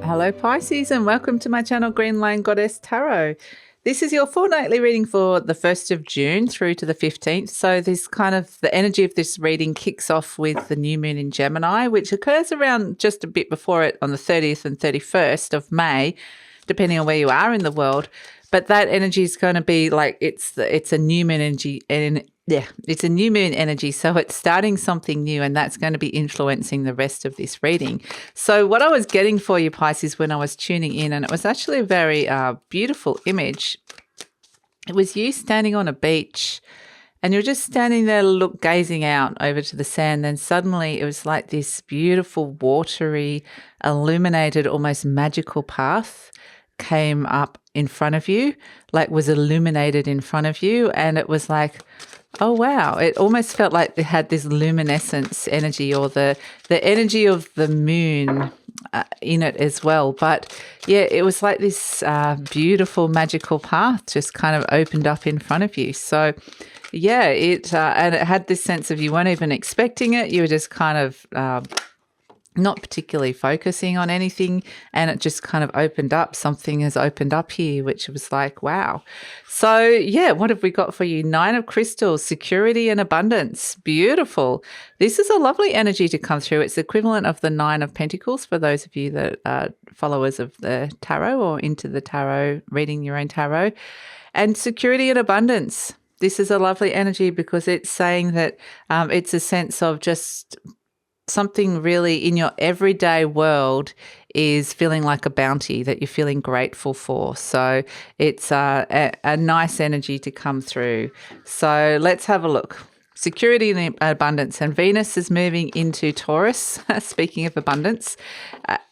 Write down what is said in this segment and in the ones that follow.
Hello Pisces and welcome to my channel GreenLion Goddess Tarot. This is your fortnightly reading for the 1st of June through to the 15th. So this kind of, the energy of this reading kicks off with the new moon in Gemini, which occurs around just a bit before it on the 30th and 31st of May, depending on where you are in the world. But that energy is going to be like, it's a new moon energy, and it's a new moon energy. So it's starting something new, and that's going to be influencing the rest of this reading. So what I was getting for you, Pisces, when I was tuning in, and it was actually a very beautiful image. It was you standing on a beach, and you're just standing there, gazing out over to the sand. Then suddenly it was like this beautiful, watery, illuminated, almost magical path came up in front of you, like was illuminated in front of you. And it was like, oh, wow. It almost felt like it had this luminescence energy, or the energy of the moon in it as well. But yeah, it was like this beautiful, magical path just kind of opened up in front of you. So yeah, and it had this sense of you weren't even expecting it. You were just kind of not particularly focusing on anything, and it just kind of opened up. Something has opened up here, which was like, wow. So yeah, what have we got for you? 9 of Crystals, security and abundance. Beautiful. This is a lovely energy to come through. It's the equivalent of the 9 of Pentacles for those of you that are followers of the tarot or into the tarot, reading your own tarot. And security and abundance. This is a lovely energy because it's saying that it's a sense of just something really in your everyday world is feeling like a bounty that you're feeling grateful for. So it's a nice energy to come through. So let's have a look. Security and abundance. And Venus is moving into Taurus, speaking of abundance,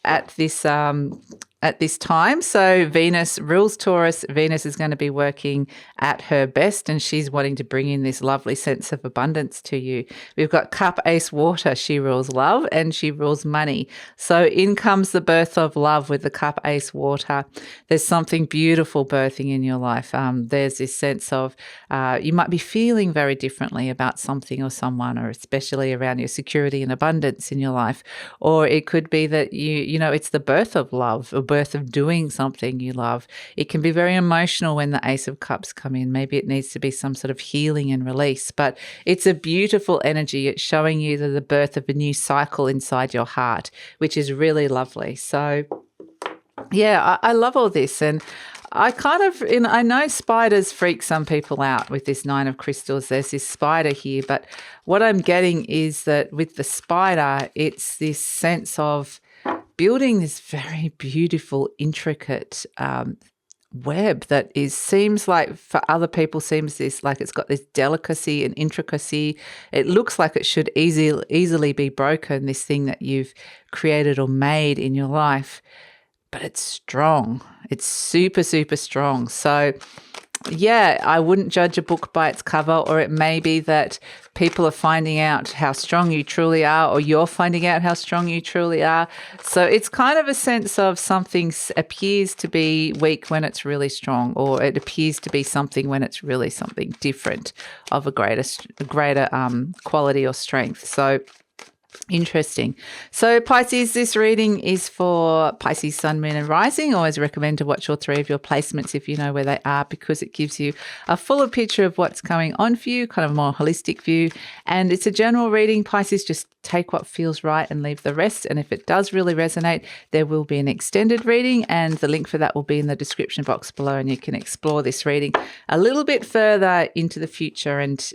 at this time. So Venus rules Taurus. Venus is going to be working at her best, and she's wanting to bring in this lovely sense of abundance to you. We've got Cup Ace Water. She rules love and she rules money. So in comes the birth of love with the Cup Ace Water. There's something beautiful birthing in your life. There's this sense of you might be feeling very differently about something or someone, or especially around your security and abundance in your life. Or it could be that you know, it's the birth of love, or birth of doing something you love. It can be very emotional when the Ace of Cups come in. Maybe it needs to be some sort of healing and release, but it's a beautiful energy. It's showing you the birth of a new cycle inside your heart, which is really lovely. So yeah, I love all this. And I I know spiders freak some people out with this 9 of Crystals. There's this spider here, but what I'm getting is that with the spider, it's this sense of building this very beautiful, intricate web that seems like, for other people, seems this like it's got this delicacy and intricacy. It looks like it should easily be broken, this thing that you've created or made in your life, but it's strong. It's super, super strong. So yeah, I wouldn't judge a book by its cover, or it may be that people are finding out how strong you truly are, or you're finding out how strong you truly are. So it's kind of a sense of something appears to be weak when it's really strong, or it appears to be something when it's really something different of a greater quality or strength. So interesting. So Pisces, this reading is for Pisces, Sun, Moon and Rising. Always recommend to watch all 3 of your placements if you know where they are, because it gives you a fuller picture of what's going on for you, kind of a more holistic view. And it's a general reading. Pisces, just take what feels right and leave the rest. And if it does really resonate, there will be an extended reading, and the link for that will be in the description box below, and you can explore this reading a little bit further into the future and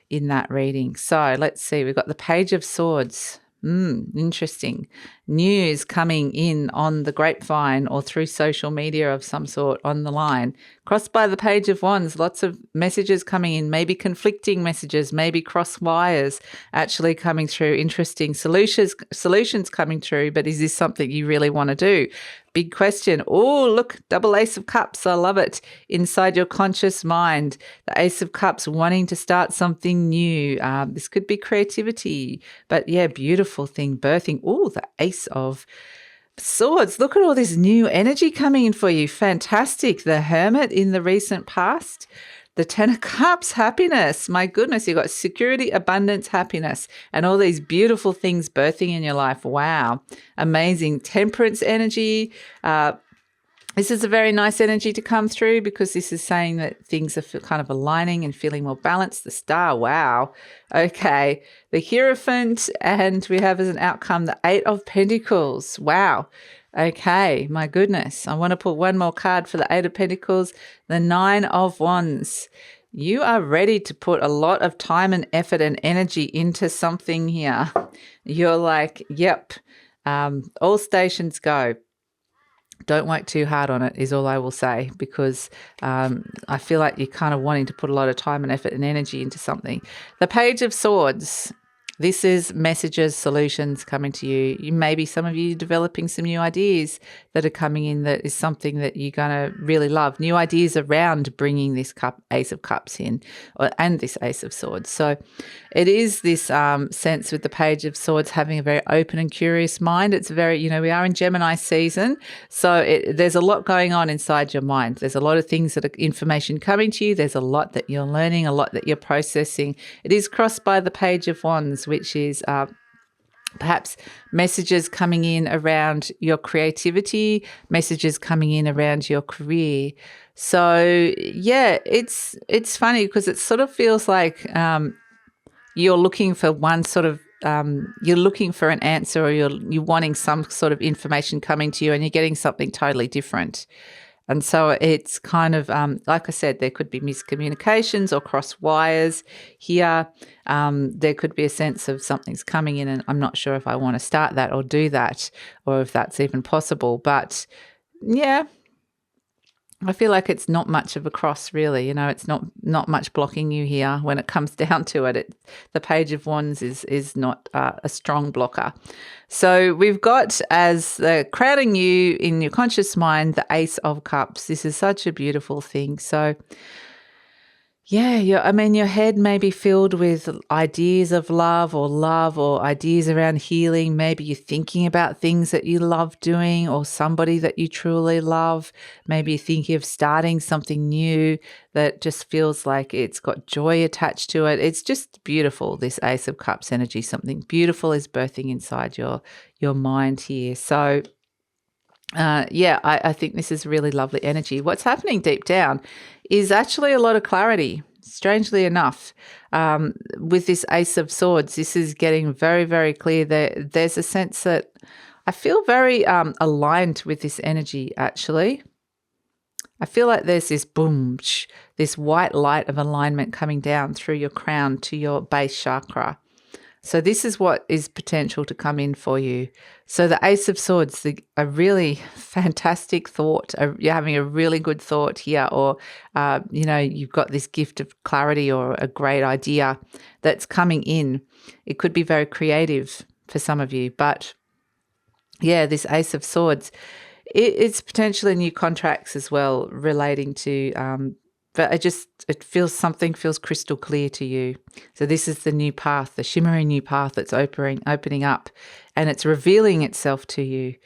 in that reading. So let's see, we've got the Page of Swords. Interesting. News coming in on the grapevine or through social media of some sort on the line. Crossed by the Page of Wands, lots of messages coming in, maybe conflicting messages, maybe cross wires actually coming through, interesting solutions coming through. But is this something you really want to do? Big question. Oh, look, double Ace of Cups. I love it. Inside your conscious mind, the Ace of Cups wanting to start something new. This could be creativity, but yeah, beautiful thing, birthing. Oh, the Ace of Swords. Look at all this new energy coming in for you. Fantastic. The Hermit in the recent past. The Ten of Cups, happiness. My goodness, you've got security, abundance, happiness, and all these beautiful things birthing in your life. Wow. Amazing. Temperance energy. This is a very nice energy to come through because this is saying that things are kind of aligning and feeling more balanced. The Star, wow. Okay. The Hierophant, and we have as an outcome the Eight of Pentacles. Wow. Okay, my goodness. I want to put one more card for the Eight of Pentacles, the Nine of Wands. You are ready to put a lot of time and effort and energy into something here. You're like, yep, all stations go. Don't work too hard on it is all I will say, because I feel like you're kind of wanting to put a lot of time and effort and energy into something. The Page of Swords. This is messages, solutions coming to you. Maybe some of you developing some new ideas that are coming in that is something that you're going to really love. New ideas around bringing this Ace of Cups in and this Ace of Swords. So it is this sense with the Page of Swords having a very open and curious mind. It's very, we are in Gemini season. So there's a lot going on inside your mind. There's a lot of things that are information coming to you. There's a lot that you're learning, a lot that you're processing. It is crossed by the Page of Wands, which is perhaps messages coming in around your creativity, messages coming in around your career. So yeah, it's funny because it sort of feels like you're looking for one sort of you're looking for an answer, or you're wanting some sort of information coming to you, and you're getting something totally different. And so it's kind of, like I said, there could be miscommunications or cross wires here. There could be a sense of something's coming in and I'm not sure if I want to start that or do that, or if that's even possible. But yeah, I feel like it's not much of a cross, really. It's not much blocking you here when it comes down to it. The Page of Wands is not a strong blocker. So we've got, as the crowding you in your conscious mind, the Ace of Cups. This is such a beautiful thing. So yeah, your head may be filled with ideas of love or ideas around healing. Maybe you're thinking about things that you love doing or somebody that you truly love. Maybe you're thinking of starting something new that just feels like it's got joy attached to it. It's just beautiful, this Ace of Cups energy. Something beautiful is birthing inside your mind here. So I think this is really lovely energy. What's happening deep down is actually a lot of clarity, strangely enough. With this Ace of Swords, this is getting very, very clear. There's a sense that I feel very aligned with this energy, actually. I feel like there's this boom, this white light of alignment coming down through your crown to your base chakra. So this is what is potential to come in for you. So the Ace of Swords, a really fantastic thought. You're having a really good thought here, or, you've got this gift of clarity or a great idea that's coming in. It could be very creative for some of you, but yeah, this Ace of Swords, it's potentially new contracts as well relating to but it feels something feels crystal clear to you. So this is the new path, the shimmering new path that's opening up, and it's revealing itself to you.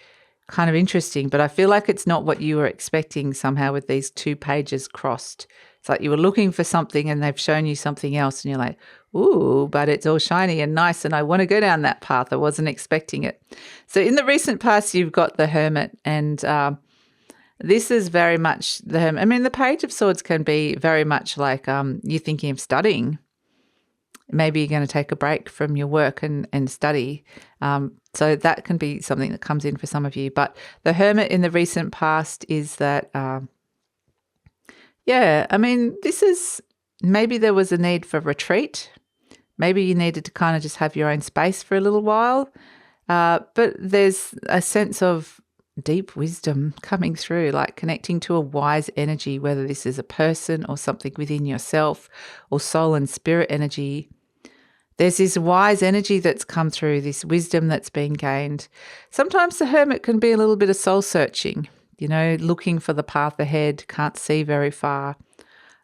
Kind of interesting, but I feel like it's not what you were expecting somehow with these two pages crossed. It's like you were looking for something and they've shown you something else and you're like, ooh, but it's all shiny and nice and I want to go down that path. I wasn't expecting it. So in the recent past, you've got the Hermit, and this is very much the Hermit. I mean, the Page of Swords can be very much like you're thinking of studying. Maybe you're going to take a break from your work and study. So that can be something that comes in for some of you. But the Hermit in the recent past is that, this is, maybe there was a need for retreat. Maybe you needed to kind of just have your own space for a little while. But there's a sense of deep wisdom coming through, like connecting to a wise energy, whether this is a person or something within yourself or soul and spirit energy. There's this wise energy that's come through, this wisdom that's been gained. Sometimes the Hermit can be a little bit of soul searching, looking for the path ahead, can't see very far.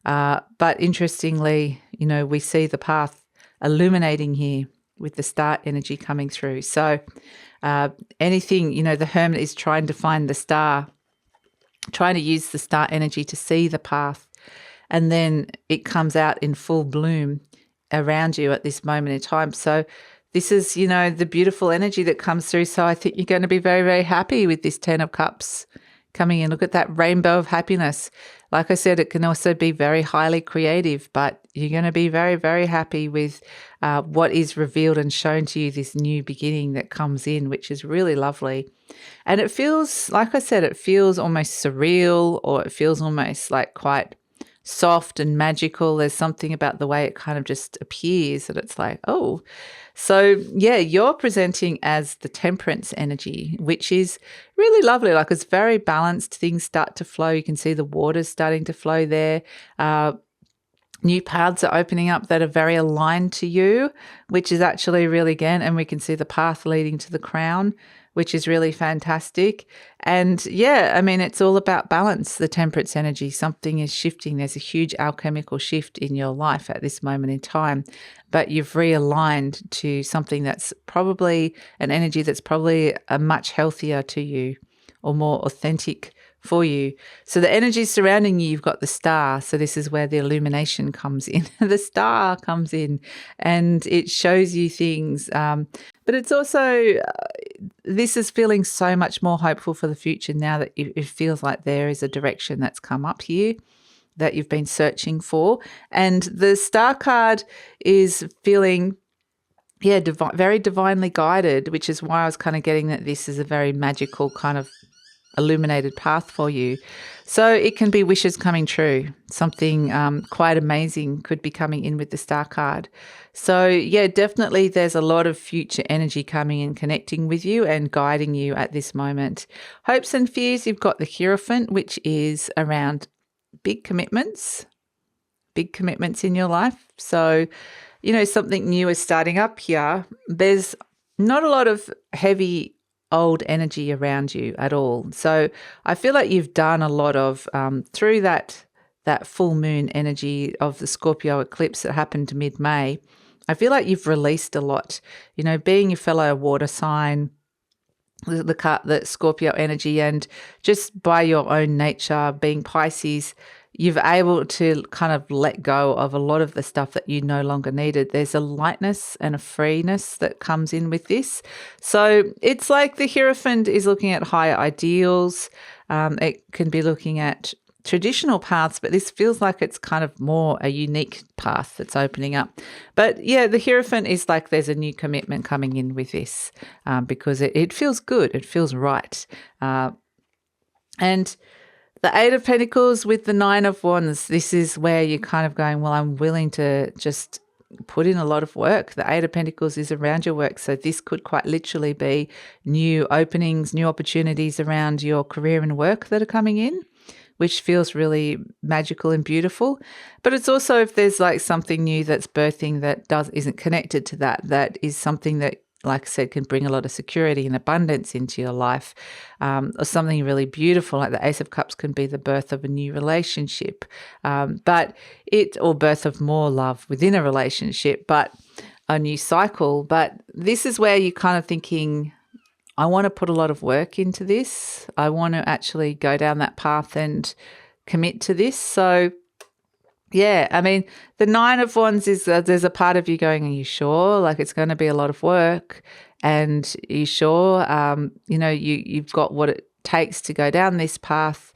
But interestingly, we see the path illuminating here with the star energy coming through. So anything, the Hermit is trying to find the star, trying to use the star energy to see the path. and then it comes out in full bloom around you at this moment in time. So this is, the beautiful energy that comes through. So I think you're going to be very, very happy with this 10 of Cups coming in. Look at that rainbow of happiness. Like I said, it can also be very highly creative, but you're going to be very, very happy with what is revealed and shown to you, this new beginning that comes in, which is really lovely. And it feels, like I said, it feels almost surreal, or it feels almost like quite soft and magical. There's something about the way it kind of just appears that it's like, oh. So yeah, you're presenting as the Temperance energy, which is really lovely. Like, it's very balanced. Things start to flow. You can see the water's starting to flow there. New paths are opening up that are very aligned to you, which is actually really, again, and we can see the path leading to the crown, which is really fantastic. And yeah, I mean, it's all about balance, the Temperance energy. Something is shifting. There's a huge alchemical shift in your life at this moment in time, but you've realigned to something that's probably an energy that's probably a much healthier to you, or more authentic for you. So the energy surrounding you, you've got the star. So this is where the illumination comes in. The star comes in and it shows you things. But it's also, this is feeling so much more hopeful for the future now that it feels like there is a direction that's come up here that you've been searching for. And the star card is feeling, very divinely guided, which is why I was kind of getting that this is a very magical kind of illuminated path for you. So it can be wishes coming true. Something quite amazing could be coming in with the star card. So yeah, definitely there's a lot of future energy coming and connecting with you and guiding you at this moment. Hopes and fears, you've got the Hierophant, which is around big commitments in your life. So, something new is starting up here. There's not a lot of heavy old energy around you at all. So I feel like you've done a lot of, through that full moon energy of the Scorpio eclipse that happened mid-May, I feel like you've released a lot. Being your fellow water sign, the Scorpio energy, and just by your own nature, being Pisces, you've able to kind of let go of a lot of the stuff that you no longer needed. There's a lightness and a freeness that comes in with this. So it's like the Hierophant is looking at higher ideals. It can be looking at traditional paths, but this feels like it's kind of more a unique path that's opening up. But yeah, the Hierophant is like there's a new commitment coming in with this because it feels good. It feels right. And the Eight of Pentacles with the Nine of Wands, this is where you're kind of going, well, I'm willing to just put in a lot of work. The Eight of Pentacles is around your work. So this could quite literally be new openings, new opportunities around your career and work that are coming in, which feels really magical and beautiful. But it's also, if there's like something new that's birthing that isn't connected to that is something that, like I said, can bring a lot of security and abundance into your life, or something really beautiful. Like the Ace of Cups can be the birth of a new relationship, or birth of more love within a relationship, but a new cycle. But this is where you're kind of thinking, I want to put a lot of work into this. I want to actually go down that path and commit to this. So yeah, I mean, the Nine of Wands is there's a part of you going, are you sure? Like, it's going to be a lot of work, and are you sure? You've got what it takes to go down this path,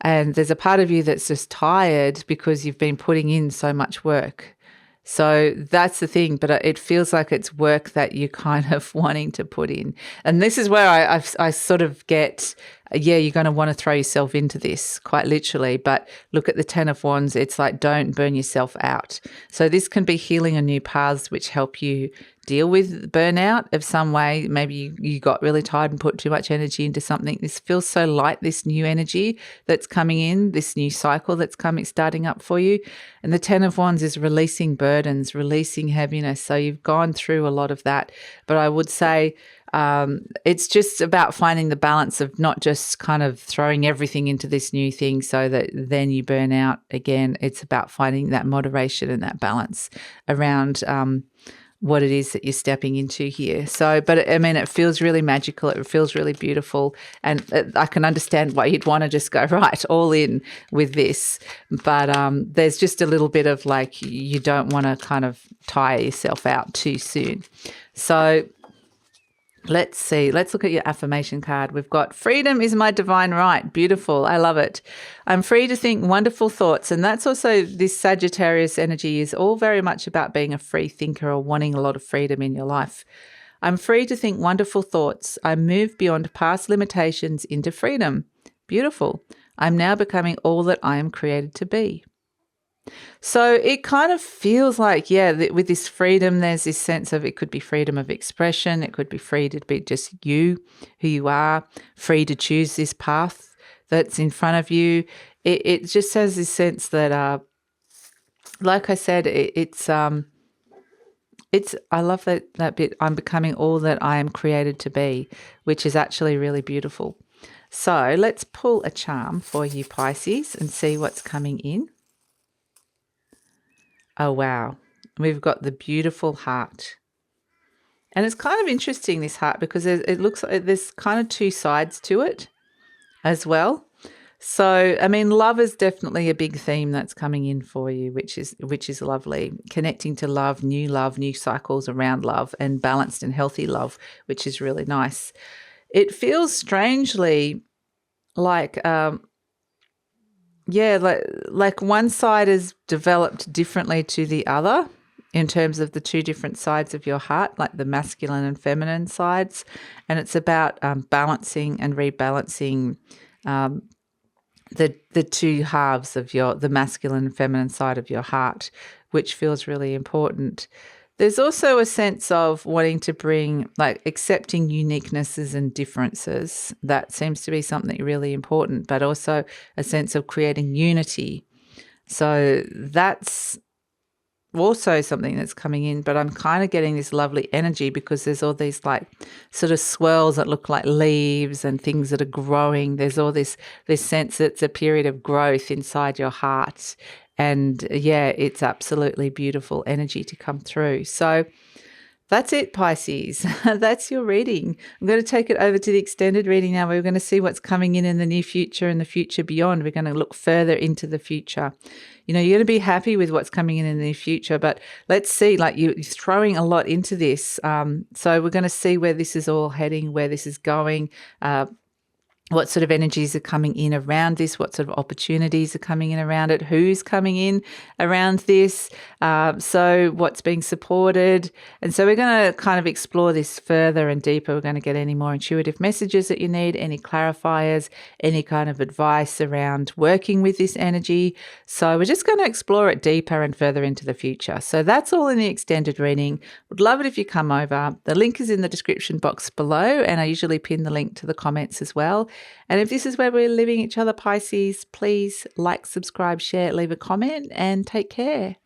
and there's a part of you that's just tired because you've been putting in so much work. So that's the thing, but it feels like it's work that you're kind of wanting to put in. And this is where I sort of get, you're going to want to throw yourself into this quite literally. But look at the Ten of Wands. It's like, don't burn yourself out. So this can be healing on new paths which help you deal with burnout of some way. Maybe you got really tired and put too much energy into something. This feels so light, this new energy that's coming in, this new cycle that's starting up for you. And the Ten of Wands is releasing burdens, releasing heaviness. So you've gone through a lot of that. But I would say it's just about finding the balance of not just kind of throwing everything into this new thing so that then you burn out again. It's about finding that moderation and that balance around what it is that you're stepping into here. So, but I mean, it feels really magical. It feels really beautiful. And I can understand why you'd want to just go right all in with this. But there's just a little bit of like, you don't want to kind of tire yourself out too soon. So let's see. Let's look at your affirmation card. We've got freedom is my divine right. Beautiful. I love it. I'm free to think wonderful thoughts. And that's also this Sagittarius energy is all very much about being a free thinker or wanting a lot of freedom in your life. I'm free to think wonderful thoughts. I move beyond past limitations into freedom. Beautiful. I'm now becoming all that I am created to be. So it kind of feels like, yeah, with this freedom, there's this sense of it could be freedom of expression. It could be free to be just you, who you are, free to choose this path that's in front of you. It just has this sense that, like I said, it's I love that bit. I'm becoming all that I am created to be, which is actually really beautiful. So let's pull a charm for you, Pisces, and see what's coming in. Oh, wow. We've got the beautiful heart. And it's kind of interesting, this heart, because it looks like there's kind of two sides to it as well. So, I mean, love is definitely a big theme that's coming in for you, which is lovely. Connecting to love, new cycles around love, and balanced and healthy love, which is really nice. It feels strangely like like one side is developed differently to the other in terms of the two different sides of your heart, like the masculine and feminine sides. And it's about balancing and rebalancing the two halves of the masculine and feminine side of your heart, which feels really important. There's also a sense of wanting to bring, like, accepting uniquenesses and differences. That seems to be something really important, but also a sense of creating unity. So that's also something that's coming in, but I'm kind of getting this lovely energy because there's all these like sort of swirls that look like leaves and things that are growing. There's all this sense that it's a period of growth inside your heart. And yeah, it's absolutely beautiful energy to come through. So that's it, Pisces. That's your reading. I'm going to take it over to the extended reading now. We're going to see what's coming in the near future and the future beyond. We're going to look further into the future. You know, you're going to be happy with what's coming in the near future, but let's see, like you're throwing a lot into this. So we're going to see where this is all heading, where this is going, what sort of energies are coming in around this, what sort of opportunities are coming in around it, who's coming in around this, so what's being supported. And so we're going to kind of explore this further and deeper. We're going to get any more intuitive messages that you need, any clarifiers, any kind of advice around working with this energy. So we're just going to explore it deeper and further into the future. So that's all in the extended reading. Would love it if you come over. The link is in the description box below, and I usually pin the link to the comments as well. And if this is where we're living each other, Pisces, please like, subscribe, share, leave a comment, and take care.